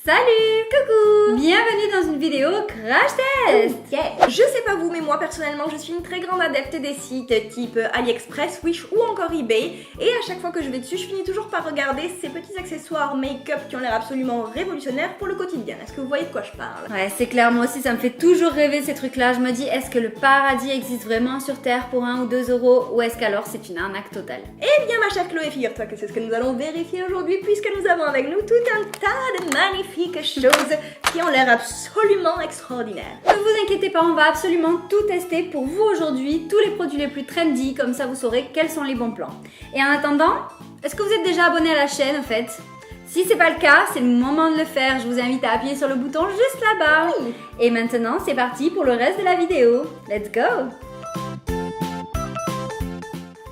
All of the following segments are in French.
Salut, coucou. Bienvenue dans une vidéo crash test. Yeah. Je sais pas vous, mais moi personnellement, je suis une très grande adepte des sites type AliExpress, Wish ou encore eBay. Et à chaque fois que je vais dessus, je finis toujours par regarder ces petits accessoires make-up qui ont l'air absolument révolutionnaires pour le quotidien. Est-ce que vous voyez de quoi je parle? Ouais, c'est clair, moi aussi ça me fait toujours rêver ces trucs-là. Je me dis, est-ce que le paradis existe vraiment sur Terre pour 1 ou 2 euros ou est-ce qu'alors c'est une arnaque totale? Eh bien ma chère Chloé, figure-toi que c'est ce que nous allons vérifier aujourd'hui puisque nous avons avec nous tout un tas de magnifiques choses qui ont l'air absolument extraordinaires. Ne vous inquiétez pas, on va absolument tout tester pour vous aujourd'hui, tous les produits les plus trendy, comme ça vous saurez quels sont les bons plans. Et en attendant, est-ce que vous êtes déjà abonné à la chaîne en fait? Si c'est pas le cas, c'est le moment de le faire. Je vous invite à appuyer sur le bouton juste là-bas. Oui. Et maintenant, c'est parti pour le reste de la vidéo. Let's go!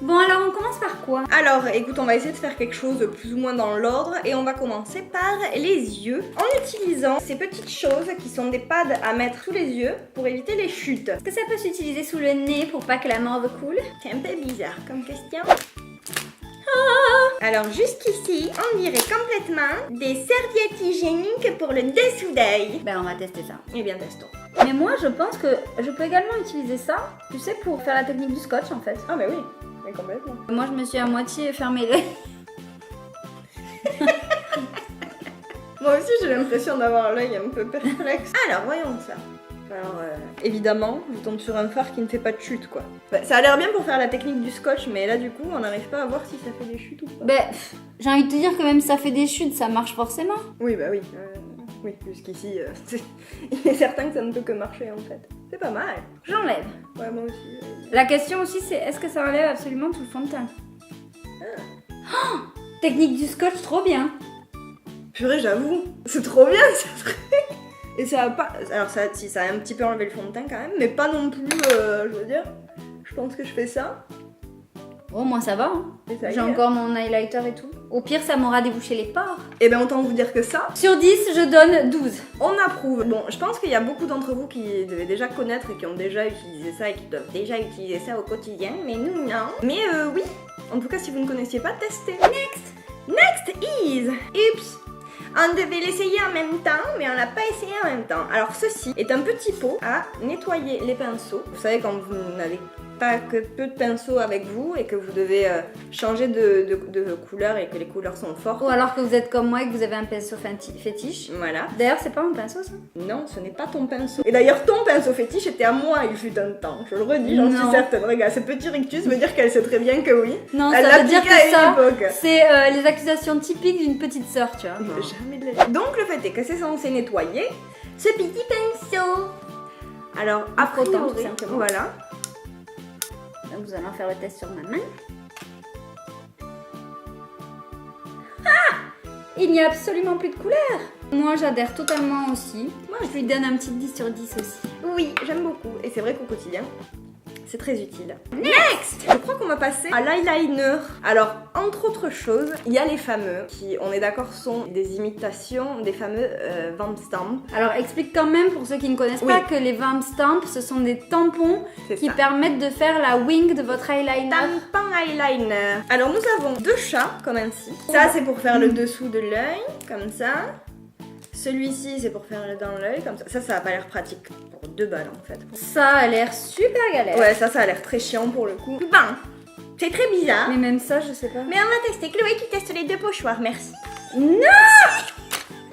Bon alors on commence par quoi? Alors écoute, on va essayer de faire quelque chose de plus ou moins dans l'ordre et on va commencer par les yeux en utilisant ces petites choses qui sont des pads à mettre sous les yeux pour éviter les chutes. Est-ce que ça peut s'utiliser sous le nez pour pas que la morve coule? C'est un peu bizarre comme question. Alors jusqu'ici, on dirait complètement des serviettes hygiéniques pour le dessous d'œil. Ben on va tester ça. Eh bien testons. Mais moi je pense que je peux également utiliser ça, tu sais, pour faire la technique du scotch en fait. Ah mais oui, mais complètement. Moi je me suis à moitié fermé l'œil. Moi aussi j'ai l'impression d'avoir l'œil un peu perplexe. Alors voyons ça. Alors évidemment, je tombe sur un phare qui ne fait pas de chute quoi. Bah, ça a l'air bien pour faire la technique du scotch, mais là du coup on n'arrive pas à voir si ça fait des chutes ou pas. Ben j'ai envie de te dire que même si ça fait des chutes, ça marche forcément. Oui bah oui. Oui, jusqu'ici, il est certain que ça ne peut que marcher en fait. C'est pas mal. J'enlève. Ouais, moi aussi. La question aussi c'est est-ce que ça enlève absolument tout le fond de teint? Oh, technique du scotch, trop bien. Purée, j'avoue, c'est trop bien ce truc. Et ça a pas... Alors ça, si, ça a un petit peu enlevé le fond de teint quand même, mais pas non plus, je veux dire. Je pense que je fais ça. Oh moi ça va, hein. J'ai encore mon highlighter et tout. Au pire ça m'aura débouché les pores. Et ben autant vous dire que ça. Sur 10, je donne 12. On approuve. Bon, je pense qu'il y a beaucoup d'entre vous qui devaient déjà connaître et qui ont déjà utilisé ça et qui doivent déjà utiliser ça au quotidien, mais nous non. Mais oui, en tout cas si vous ne connaissiez pas, testez. Next is... Oups. On devait l'essayer en même temps, mais on l'a pas essayé en même temps. Alors ceci est un petit pot à nettoyer les pinceaux. Vous savez quand vous n'avez pas que peu de pinceaux avec vous et que vous devez changer de couleur et que les couleurs sont fortes. Ou alors que vous êtes comme moi et que vous avez un pinceau fétiche. Voilà. D'ailleurs c'est pas mon pinceau ça? Non, ce n'est pas ton pinceau. Et d'ailleurs ton pinceau fétiche était à moi il fut un temps. Je le redis, j'en suis certaine. Regarde, ce petit rictus veut dire qu'elle sait très bien que oui. Non, elle ça veut dire que ça, époque. c'est les accusations typiques d'une petite sœur, tu vois. Jamais de la vie. Donc le fait est que c'est censé nettoyer ce petit pinceau. Alors, à frottant, priori, tout simplement. voilà. Donc nous allons faire le test sur ma main. Il n'y a absolument plus de couleur. Moi j'adhère totalement aussi. Moi je lui donne un petit 10 sur 10 aussi. Oui, j'aime beaucoup. Et c'est vrai qu'au quotidien, c'est très utile. Next! Je crois qu'on va passer à l'eyeliner. Alors, entre autres choses, il y a les fameux, qui, on est d'accord, sont des imitations des fameux Vamp Stamp. Alors, explique quand même pour ceux qui ne connaissent pas que les Vamp Stamp, ce sont des tampons qui permettent de faire la wing de votre eyeliner. Tampon eyeliner. Alors, nous avons deux chats, comme ainsi. Ça, c'est pour faire le dessous de l'œil, comme ça. Celui-ci, c'est pour faire dans l'œil, comme ça. Ça a pas l'air pratique pour 2 balles en fait. Ça a l'air super galère. Ouais, ça a l'air très chiant pour le coup. Bon, c'est très bizarre. Mais même ça, je sais pas. Mais on va tester. Chloé qui teste les 2 pochoirs, merci. Non!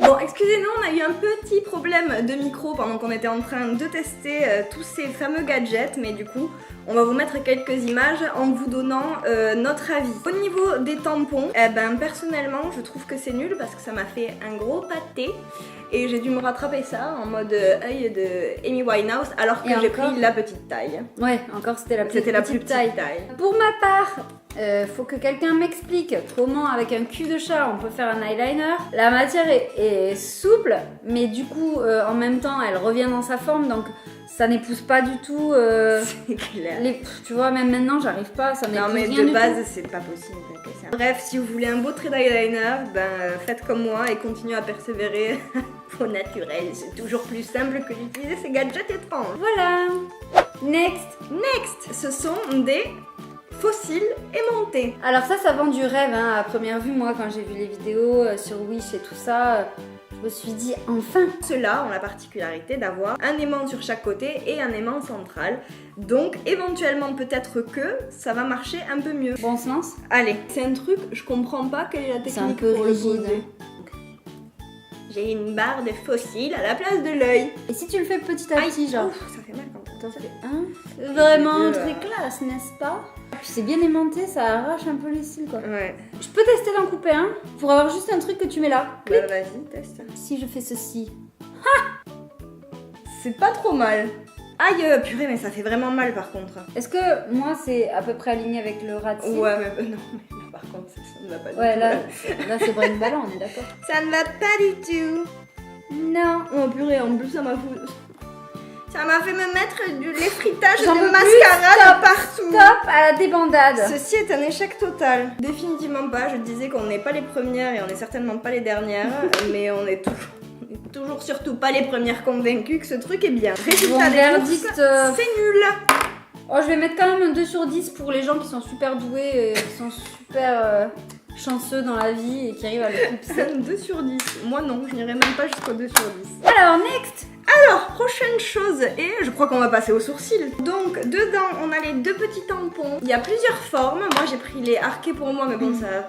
Bon, excusez-nous, on a eu un petit problème de micro pendant qu'on était en train de tester tous ces fameux gadgets, mais du coup, on va vous mettre quelques images en vous donnant notre avis. Au niveau des tampons, personnellement, je trouve que c'est nul parce que ça m'a fait un gros pâté et j'ai dû me rattraper ça en mode œil de Amy Winehouse alors que j'ai pris la petite taille. Ouais, encore c'était la plus petite taille. Pour ma part, faut que quelqu'un m'explique comment avec un cul de chat on peut faire un eyeliner. La matière est souple, mais du coup en même temps elle revient dans sa forme, donc ça n'épouse pas du tout. C'est clair. Tu vois, même maintenant j'arrive pas, ça n'épouse rien. Non mais de base c'est pas possible. Bref, si vous voulez un beau trait d'eyeliner, faites comme moi et continuez à persévérer au naturel. C'est toujours plus simple que d'utiliser ces gadgets étranges. Voilà. Next, ce sont des fossiles aimantés. Alors ça vend du rêve, hein. À première vue, moi quand j'ai vu les vidéos sur Wish et tout ça, je Je me suis dit, enfin. Ceux-là ont la particularité d'avoir un aimant sur chaque côté et un aimant central. Donc éventuellement peut-être que ça va marcher un peu mieux. Bon sens. Allez, c'est un truc, je comprends pas quelle est la technique C'est un peu pour le rigide. poser. J'ai une barre de fossiles à la place de l'œil. Et si tu le fais petit à petit, genre. Ouf, ça fait mal quand T'en fais un. Vraiment très classe, n'est-ce pas? Puis c'est bien aimanté, ça arrache un peu les cils quoi. Ouais. Je peux tester d'en couper un pour avoir juste un truc que tu mets là. Bah vas-y, teste. Si je fais ceci. C'est pas trop mal. Aïe, purée, mais ça fait vraiment mal par contre. Est-ce que moi c'est à peu près aligné avec le rat de cils? Ouais, mais non, mais là, par contre, ça ne va pas du Ouais, tout. là c'est brain ballon, on est d'accord. Ça ne va pas du tout. Non. Oh purée, en plus ça m'a foutu. Ça m'a fait me mettre l'effritage J'en de peux plus, mascarade partout. Stop à la débandade. Ceci est un échec total. Définitivement pas. Je disais qu'on n'est pas les premières et on n'est certainement pas les dernières, mais on est toujours surtout pas les premières convaincues que ce truc est bien. Bon, Résultat des verdict, courses, c'est nul. Oh, je vais mettre quand même un 2 sur 10 pour les gens qui sont super doués et qui sont super chanceux dans la vie et qui arrivent à le clipser. C'est un 2 sur 10. Moi non, je n'irai même pas jusqu'au 2 sur 10. Alors, next. Alors, prochaine chose, et je crois qu'on va passer aux sourcils. Donc, dedans, on a les deux petits tampons. Il y a plusieurs formes. Moi, j'ai pris les arqués pour moi, mais bon, ça n'a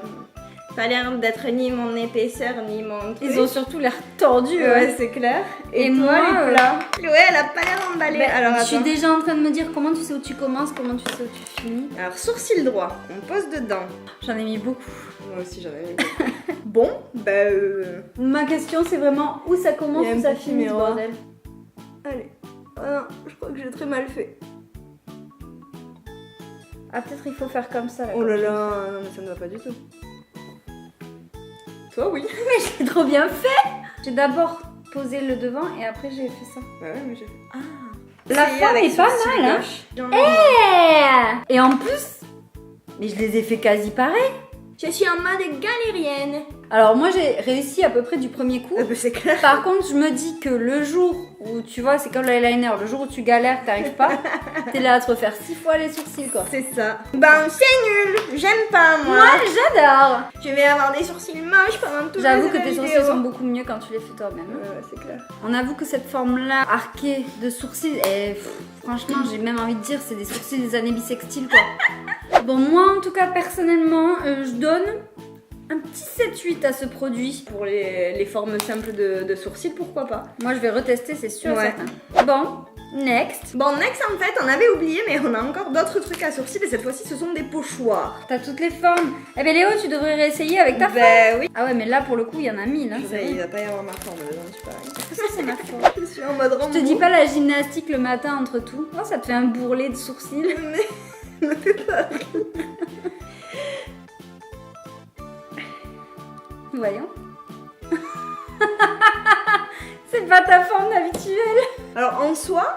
pas l'air d'être ni mon épaisseur, ni mon truc. Ils ont surtout l'air tordus. Ouais, c'est clair. Et toi, moi, les plats Ouais, elle a pas l'air emballée. Ben, Alors, je suis attends. déjà en train de me dire comment tu sais où tu commences, comment tu sais où tu finis. Alors, sourcil droit, on pose dedans. J'en ai mis beaucoup. Moi aussi, j'en ai mis beaucoup. Bon, bah... Ma question, c'est vraiment où ça commence, Il y a où un ça petit finit, ce miroir. bordel. Allez. Oh non, je crois que j'ai très mal fait. Ah, peut-être il faut faire comme ça. Oh là là, non mais ça ne va pas du tout. Toi, oui. Mais j'ai trop bien fait. J'ai d'abord posé le devant et après j'ai fait ça. Bah ouais, mais j'ai fait... Ah. La forme est pas mal, hein. Et en plus, mais je les ai fait quasi pareil. Je suis en mode galérienne. Alors moi j'ai réussi à peu près du premier coup. Ah bah c'est clair. Par contre, je me dis que le jour où tu vois, c'est comme l'eyeliner, le jour où tu galères, que t'arrives pas, t'es là à te refaire 6 fois les sourcils quoi. C'est ça. Ben c'est nul. J'aime pas moi. Moi j'adore. Je vais avoir des sourcils moches pendant toute la J'avoue que tes vidéo. sourcils sont beaucoup mieux quand tu les fais toi-même. Ouais, c'est clair. On avoue que cette forme-là, arquée de sourcils, franchement, j'ai même envie de dire, c'est des sourcils des années bissextiles, quoi. Bon, moi, en tout cas, personnellement, je donne un petit 7-8 à ce produit. Pour les formes simples de sourcils, pourquoi pas. Moi, je vais retester, c'est sûr, Ouais. certain. Bon, next. Bon, next, en fait, on avait oublié, mais on a encore d'autres trucs à sourcils, et cette fois-ci, ce sont des pochoirs. T'as toutes les formes. Eh ben, Léo, tu devrais réessayer avec ta forme. Ben oui. Ah ouais, mais là, pour le coup, il y en a 1000, hein, c'est Il vrai. va pas y avoir ma forme dedans, tu parles. Ça, c'est ma forme. Je suis en mode Je te dis pas la gymnastique le matin entre tout. Oh, ça te fait un bourrelet de sourcils. Mais me fais pas. Voyons. C'est pas ta forme habituelle. Alors en soi,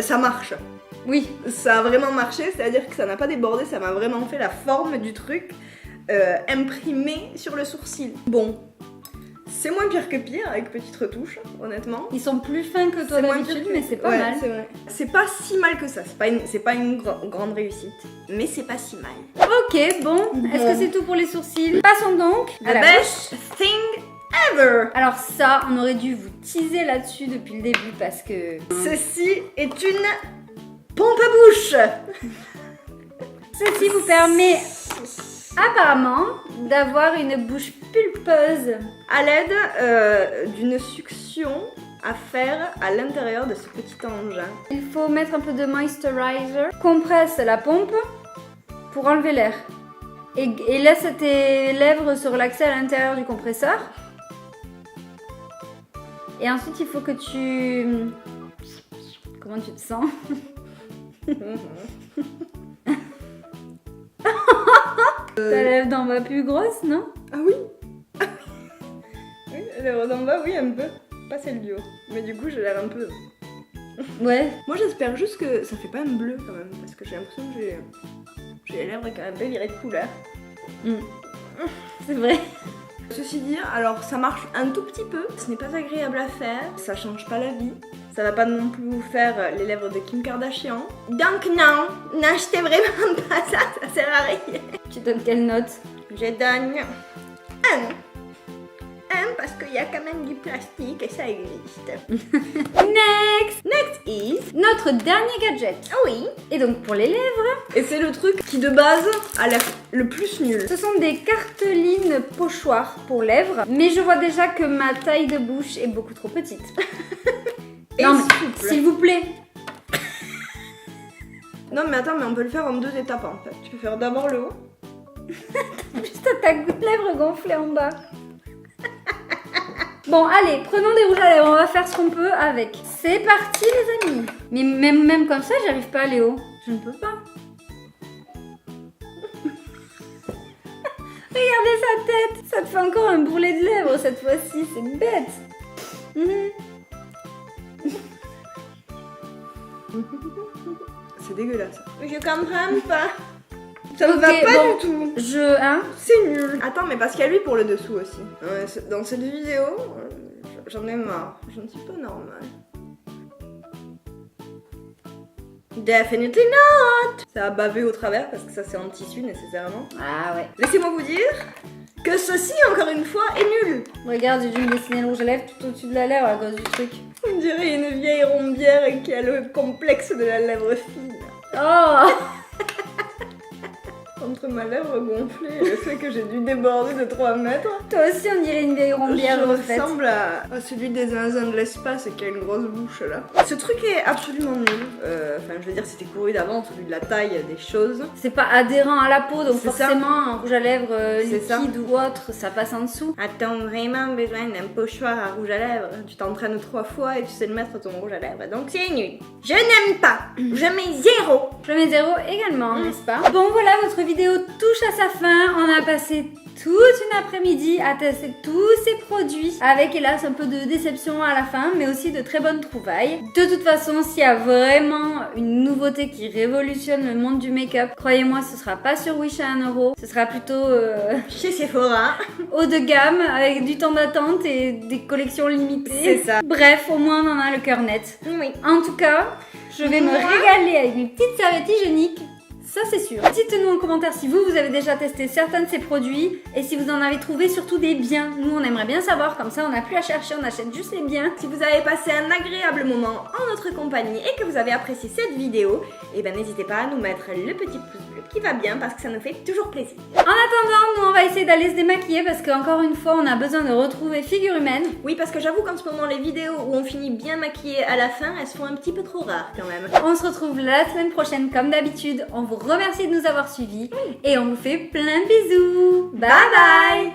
ça marche. Oui. Ça a vraiment marché, c'est-à-dire que ça n'a pas débordé, ça m'a vraiment fait la forme du truc imprimé sur le sourcil. Bon, c'est moins pire que pire avec petite retouche, honnêtement. Ils sont plus fins que toi C'est moins d'habitude, pire mais que- c'est pas ouais, mal. C'est vrai. C'est pas si mal que ça, c'est pas une grande réussite, mais c'est pas si mal. Ok, bon. Est-ce que c'est tout pour les sourcils? Passons donc à The la best thing ever. Alors ça, on aurait dû vous teaser là-dessus depuis le début parce que... Ceci est une pompe à bouche. Ceci vous permet apparemment d'avoir une bouche pulpeuse. À l'aide d'une succion à faire à l'intérieur de ce petit engin. Il faut mettre un peu de moisturizer. Compresse la pompe pour enlever l'air. Et laisse tes lèvres se relaxer à l'intérieur du compresseur. Et ensuite, il faut que tu... Comment tu te sens? Ta lèvre d'en bas plus grosse, non? Ah oui. Oui, les d'en bas, oui, un peu. Pas celle du haut. Mais du coup, j'ai l'air un peu... Ouais. Moi, j'espère juste que ça fait pas un bleu quand même, parce que j'ai l'impression que j'ai les lèvres quand même un peu virées de couleur. C'est vrai. Ceci dit, alors ça marche un tout petit peu, ce n'est pas agréable à faire, ça change pas la vie, ça va pas non plus vous faire les lèvres de Kim Kardashian. Donc non, n'achetez vraiment pas ça, ça sert à rien. Tu donnes quelle note? Je donne un parce qu'il y y a quand même du plastique et ça existe. Next is... Notre dernier gadget. Ah oui. Et donc pour les lèvres, Et c'est le truc qui de base a l'air le plus nul. ce sont des cartelines pochoirs pour lèvres, mais je vois déjà que ma taille de bouche est beaucoup trop petite. Et Non, mais souple. s'il vous plaît. Non mais attends, mais on peut le faire en 2 étapes en fait. Tu peux faire d'abord le haut. Juste ta lèvre gonflée en bas. Bon, allez, prenons des rouges à lèvres, on va faire ce qu'on peut avec. C'est parti les amis. Mais même comme ça, j'arrive pas à aller haut. Je ne peux pas. Regardez sa tête. Ça te fait encore un bourrelet de lèvres cette fois-ci, c'est bête. C'est dégueulasse. Je comprends pas. Ça me Ok, va pas bon. du tout. Hein C'est nul. Attends, mais parce qu'il y a lui pour le dessous aussi. Dans cette vidéo, j'en ai marre. Je ne suis pas normale. Definitely not. Ça a bavé au travers parce que ça c'est en tissu nécessairement. Ah ouais. Laissez-moi vous dire que ceci, encore une fois, est nul. Regarde, j'ai dû me dessiner le rouge à lèvres tout au-dessus de la lèvre à cause du truc. On dirait une vieille rombière qui a le complexe de la lèvre fine. Oh. Entre ma lèvre gonflée et le fait que j'ai dû déborder de 3 mètres. Toi aussi on dirait une vieille rombière Je refaite. ressemble à celui des zinzins de l'espace qui a une grosse bouche là. Ce truc est absolument nul. Enfin, je veux dire, c'était couru d'avance au vu de la taille des choses. C'est pas adhérent à la peau, donc C'est ça. forcément un rouge à lèvres C'est ça. liquide ou autre, ça passe en dessous. As-tu vraiment besoin d'un pochoir à rouge à lèvres? Tu t'entraînes 3 fois et tu sais le mettre ton rouge à lèvres. Donc c'est nul. Je n'aime pas. Je mets 0. Je mets 0 également, n'est-ce pas? Bon voilà, votre vidéo touche à sa fin. On a passé toute une après-midi à tester tous ces produits avec hélas un peu de déception à la fin, mais aussi de très bonnes trouvailles. De toute façon, s'il y a vraiment une nouveauté qui révolutionne le monde du make-up, croyez-moi, ce sera pas sur Wish à 1€, ce sera plutôt Chez Sephora. haut de gamme avec du temps d'attente et des collections limitées. C'est ça. Bref, au moins on en a le cœur net. Oui. En tout cas, je vais me régaler avec mes petites serviettes hygiéniques. Ça c'est sûr. Dites-nous en commentaire si vous avez déjà testé certains de ces produits et si vous en avez trouvé surtout des biens. Nous on aimerait bien savoir, comme ça on n'a plus à chercher, on achète juste les biens. Si vous avez passé un agréable moment en notre compagnie et que vous avez apprécié cette vidéo, eh ben n'hésitez pas à nous mettre le petit pouce bleu qui va bien parce que ça nous fait toujours plaisir. En attendant, nous on va essayer d'aller se démaquiller parce qu'encore une fois on a besoin de retrouver figure humaine. Oui, parce que j'avoue qu'en ce moment les vidéos où on finit bien maquillé à la fin, elles sont un petit peu trop rares quand même. On se retrouve la semaine prochaine comme d'habitude. On vous remercie de nous avoir suivis et on vous fait plein de bisous. Bye bye.